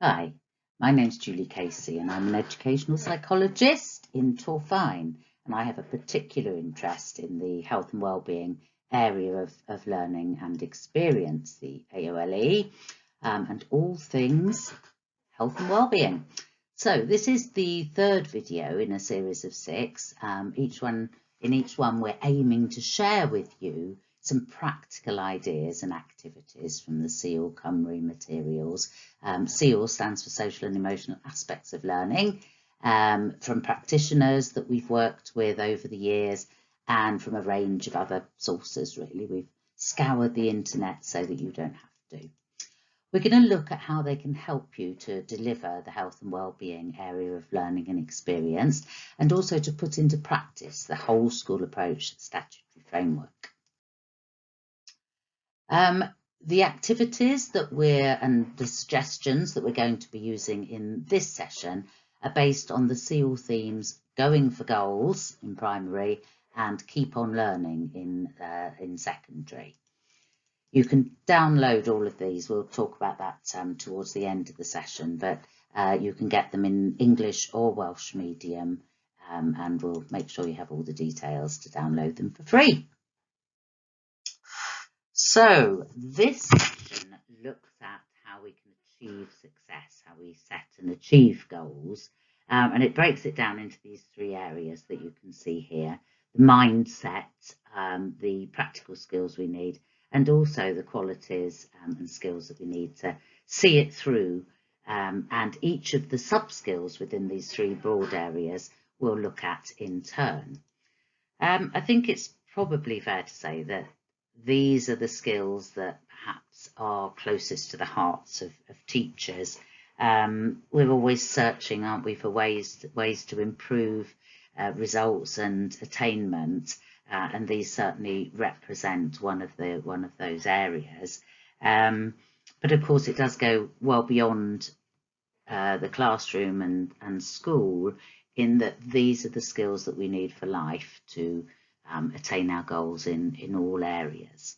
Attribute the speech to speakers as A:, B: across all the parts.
A: Hi, my name's Julie Casey and I'm an educational psychologist in Torfaen, and I have a particular interest in the health and wellbeing area of learning and experience, the AOLE, and all things health and wellbeing. So this is the third video in a series of 6. In each one we're aiming to share with you some practical ideas and activities from the SEL Cymru materials. SEL stands for Social and Emotional Aspects of Learning, from practitioners that we've worked with over the years and from a range of other sources, really. We've scoured the internet so that you don't have to. We're going to look at how they can help you to deliver the health and wellbeing area of learning and experience, and also to put into practice the whole school approach statutory framework. The activities and the suggestions that we're going to be using in this session are based on the SEL themes Going for Goals in primary and Keep on Learning in secondary. You can download all of these. We'll talk about that towards the end of the session, but you can get them in English or Welsh medium, and we'll make sure you have all the details to download them for free. So this section looks at how we can achieve success, how we set and achieve goals, and it breaks it down into these 3 areas that you can see here: the mindset, the practical skills we need, and also the qualities and skills that we need to see it through. And each of the sub-skills within these 3 broad areas we'll look at in turn. I think it's probably fair to say that these are the skills that perhaps are closest to the hearts of teachers. We're always searching, aren't we, for ways to improve results and attainment, and these certainly represent one of those areas. But of course, it does go well beyond the classroom and school, in that these are the skills that we need for life to attain our goals in all areas.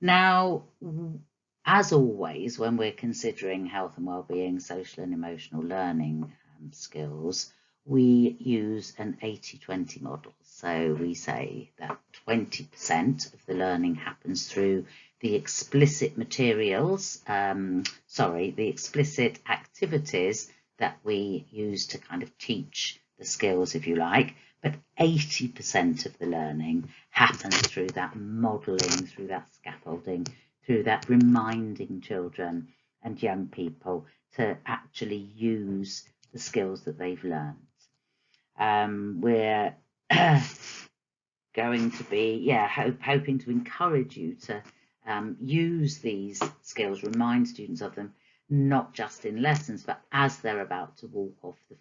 A: Now, as always, when we're considering health and wellbeing, social and emotional learning skills, we use an 80-20 model. So we say that 20% of the learning happens through the explicit materials, the explicit activities that we use to kind of teach the skills, if you like, but 80% of the learning happens through that modelling, through that scaffolding, through that reminding children and young people to actually use the skills that they've learned. We're going to be hoping to encourage you to use these skills, remind students of them, not just in lessons, but as they're about to walk off the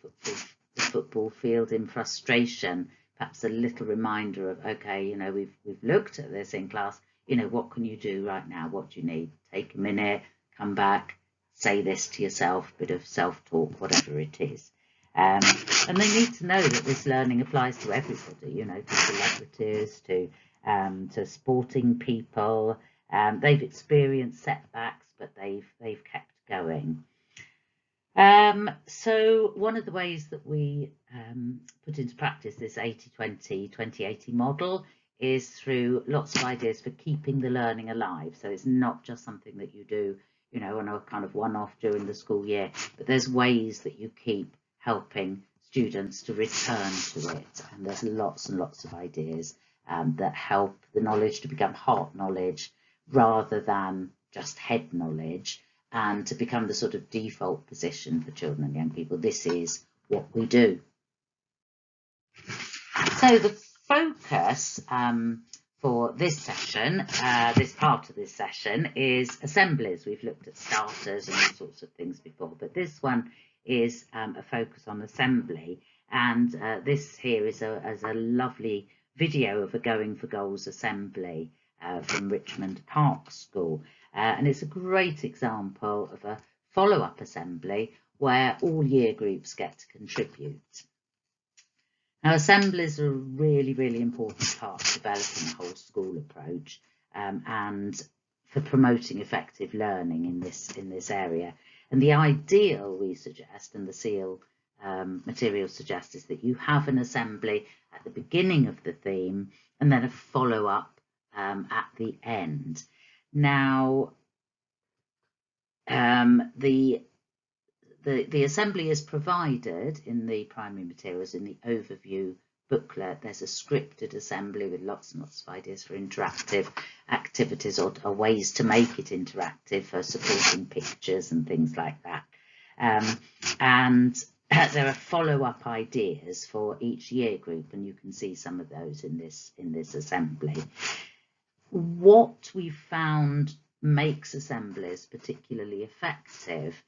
A: football field in frustration, perhaps a little reminder of, okay, you know, we've looked at this in class, you know, what can you do right now? What do you need? Take a minute, come back, say this to yourself, bit of self-talk, whatever it is. And they need to know that this learning applies to everybody, you know, to celebrities, to sporting people. They've experienced setbacks, but they've kept going. So one of the ways that we put into practice this 80-20, 20-80 model is through lots of ideas for keeping the learning alive. So it's not just something that you do, you know, on a kind of one-off during the school year, but there's ways that you keep helping students to return to it. And there's lots and lots of ideas that help the knowledge to become heart knowledge rather than just head knowledge, and to become the sort of default position for children and young people. This is what we do. So the focus for this session, this part of this session, is assemblies. We've looked at starters and all sorts of things before, but this one is a focus on assembly. And this here is a lovely video of a Going for Goals assembly from Richmond Park School. And it's a great example of a follow-up assembly where all year groups get to contribute. Now, assemblies are a really, really important part of developing a whole school approach and for promoting effective learning in this area. And the ideal, we suggest, and the SEL material suggests, is that you have an assembly at the beginning of the theme and then a follow-up at the end. Now, the assembly is provided in the primary materials in the overview booklet. There's a scripted assembly with lots and lots of ideas for interactive activities or ways to make it interactive, for supporting pictures and things like that. And there are follow-up ideas for each year group, and you can see some of those in this assembly. What we found makes assemblies particularly effective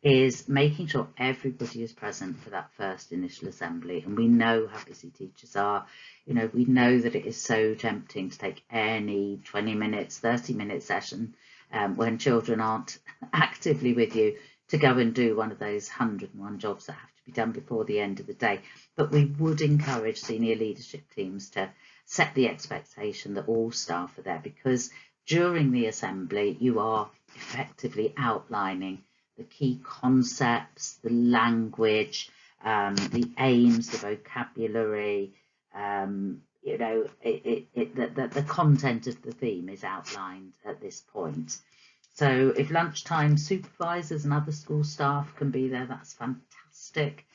A: is making sure everybody is present for that first initial assembly. And we know how busy teachers are. You know, we know that it is so tempting to take any 20 minutes, 30-minute session when children aren't actively with you, to go and do one of those 101 jobs that have to be done before the end of the day. But we would encourage senior leadership teams to set the expectation that all staff are there, because during the assembly you are effectively outlining the key concepts, the language, the aims, the vocabulary, you know, the content of the theme is outlined at this point. So if lunchtime supervisors and other school staff can be there, that's fantastic.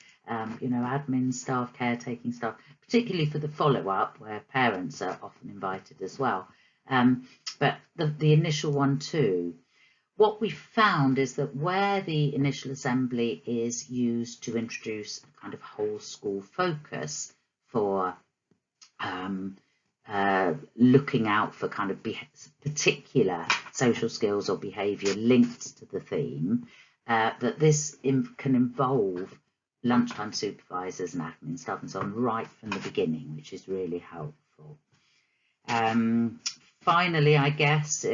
A: You know, admin staff, caretaking staff, particularly for the follow-up where parents are often invited as well. But the initial one too. What we found is that where the initial assembly is used to introduce a kind of whole school focus for looking out for kind of particular social skills or behaviour linked to the theme, that this can involve lunchtime supervisors and admin staff and so on right from the beginning, which is really helpful. Finally, I guess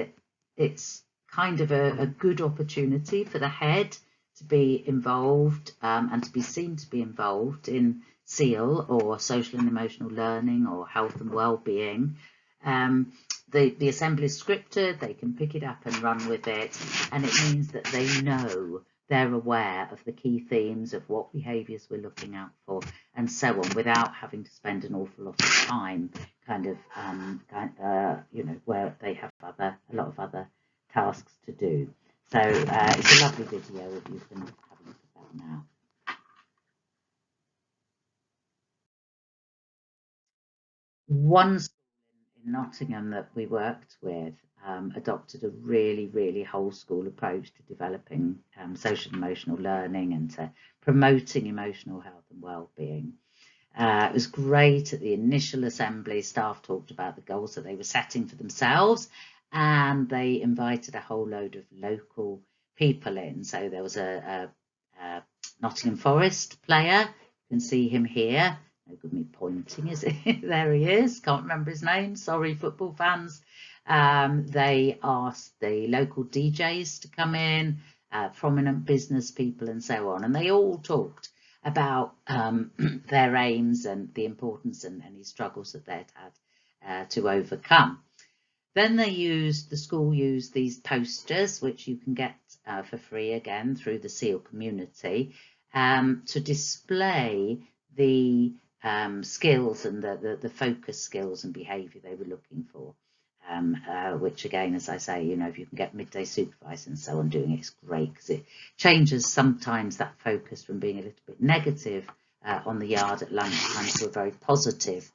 A: it's kind of a good opportunity for the head to be involved and to be seen to be involved in SEL or social and emotional learning or health and well-being. The assembly is scripted, they can pick it up and run with it, and it means that they know, they're aware of the key themes of what behaviours we're looking out for and so on, without having to spend an awful lot of time kind of you know, where they have a lot of other tasks to do. So it's a lovely video if you can have a look at that now. One school in Nottingham that we worked with adopted a really whole school approach to developing social and emotional learning and to promoting emotional health and well-being. It was great. At the initial assembly, staff talked about the goals that they were setting for themselves, and they invited a whole load of local people in. So there was a Nottingham Forest player. You can see him here. No good me pointing, is it? There he is. Can't remember his name. Sorry, football fans. They asked the local DJs to come in, prominent business people and so on. And they all talked about their aims and the importance and any struggles that they'd had to overcome. Then the school used these posters, which you can get for free again through the SEL community, to display the skills and the focus skills and behaviour they were looking for. Which again, as I say, you know, if you can get midday supervisors and so on doing it, it's great, because it changes sometimes that focus from being a little bit negative on the yard at lunchtime to a very positive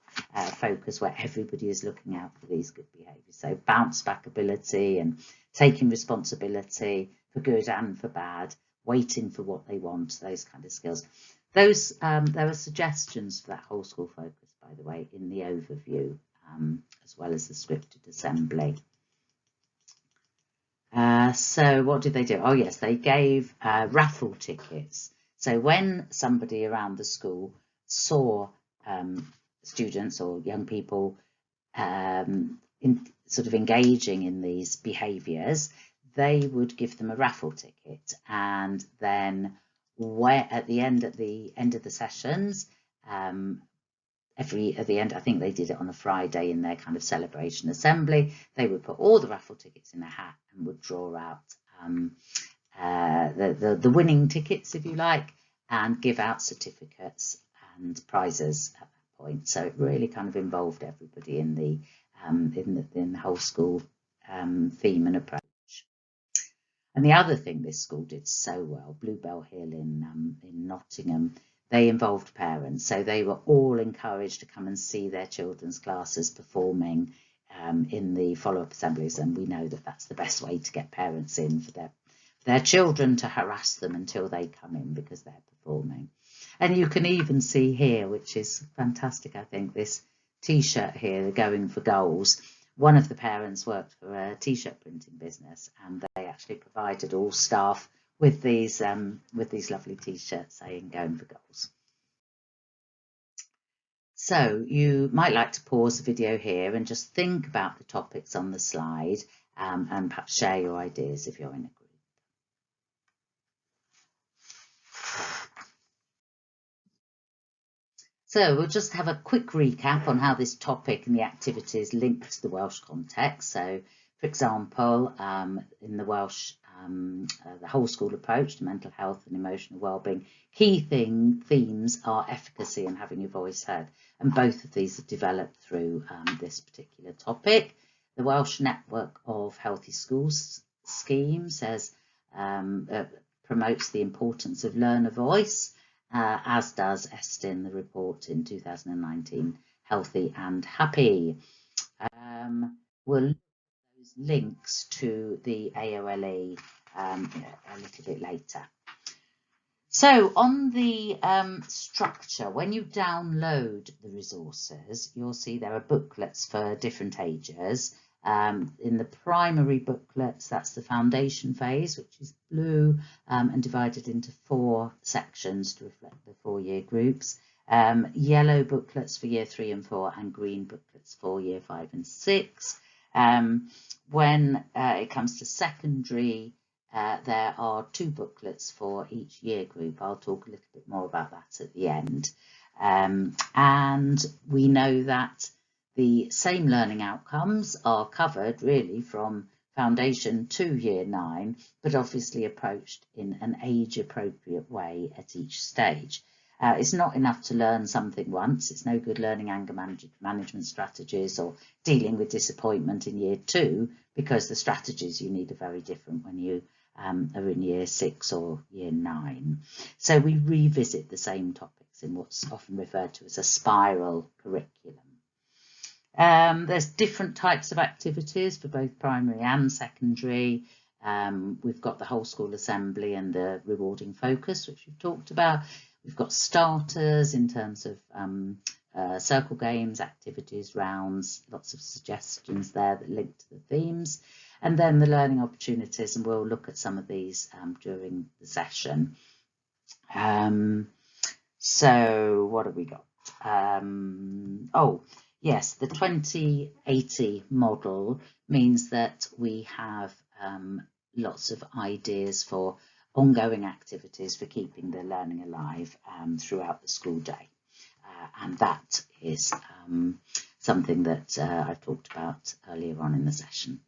A: focus where everybody is looking out for these good behaviours. So bounce back ability and taking responsibility for good and for bad, waiting for what they want, those kind of skills. Those there are suggestions for that whole school focus, by the way, in the overview, as well as the scripted assembly. So what did they do? Oh yes, they gave raffle tickets. So when somebody around the school saw students or young people sort of engaging in these behaviours, they would give them a raffle ticket, and then at the end of the sessions, at the end, I think they did it on a Friday in their kind of celebration assembly, they would put all the raffle tickets in a hat and would draw out the winning tickets, if you like, and give out certificates and prizes at that point. So it really kind of involved everybody in the whole school theme and approach. And the other thing this school did so well, Bluebell Hill in Nottingham, they involved parents. So they were all encouraged to come and see their children's classes performing in the follow-up assemblies. And we know that that's the best way to get parents in for their children, to harass them until they come in because they're performing. And you can even see here, which is fantastic, I think, this T-shirt here, Going for Goals. One of the parents worked for a T-shirt printing business, and they actually provided all staff with these lovely T-shirts saying "Going for Goals." So you might like to pause the video here and just think about the topics on the slide, and perhaps share your ideas if you're in a group. So we'll just have a quick recap on how this topic and the activities link to the Welsh context. So, for example, in the Welsh, the whole school approach to mental health and emotional wellbeing, key themes are efficacy and having your voice heard. And both of these are developed through this particular topic. The Welsh Network of Healthy Schools scheme says promotes the importance of learner voice, as does ESTIN, the report in 2019, Healthy and Happy. We'll look at those links to the AOLE a little bit later. So on the structure, when you download the resources, you'll see there are booklets for different ages. In the primary booklets, that's the foundation phase, which is blue, and divided into 4 sections to reflect the 4-year groups. Yellow booklets for year 3 and 4, and green booklets for year 5 and 6. When it comes to secondary, there are 2 booklets for each year group. I'll talk a little bit more about that at the end. And we know that the same learning outcomes are covered really from foundation to year 9, but obviously approached in an age-appropriate way at each stage. It's not enough to learn something once. It's no good learning anger management strategies or dealing with disappointment in year 2, because the strategies you need are very different when you are in year 6 or year 9. So we revisit the same topics in what's often referred to as a spiral curriculum. There's different types of activities for both primary and secondary. We've got the whole school assembly and the rewarding focus, which we've talked about. We've got starters in terms of circle games, activities, rounds, lots of suggestions there that link to the themes. And then the learning opportunities, and we'll look at some of these during the session. So what have we got? Oh, yes, the 2080 model means that we have lots of ideas for ongoing activities for keeping the learning alive throughout the school day. And that is something that I've talked about earlier on in the session.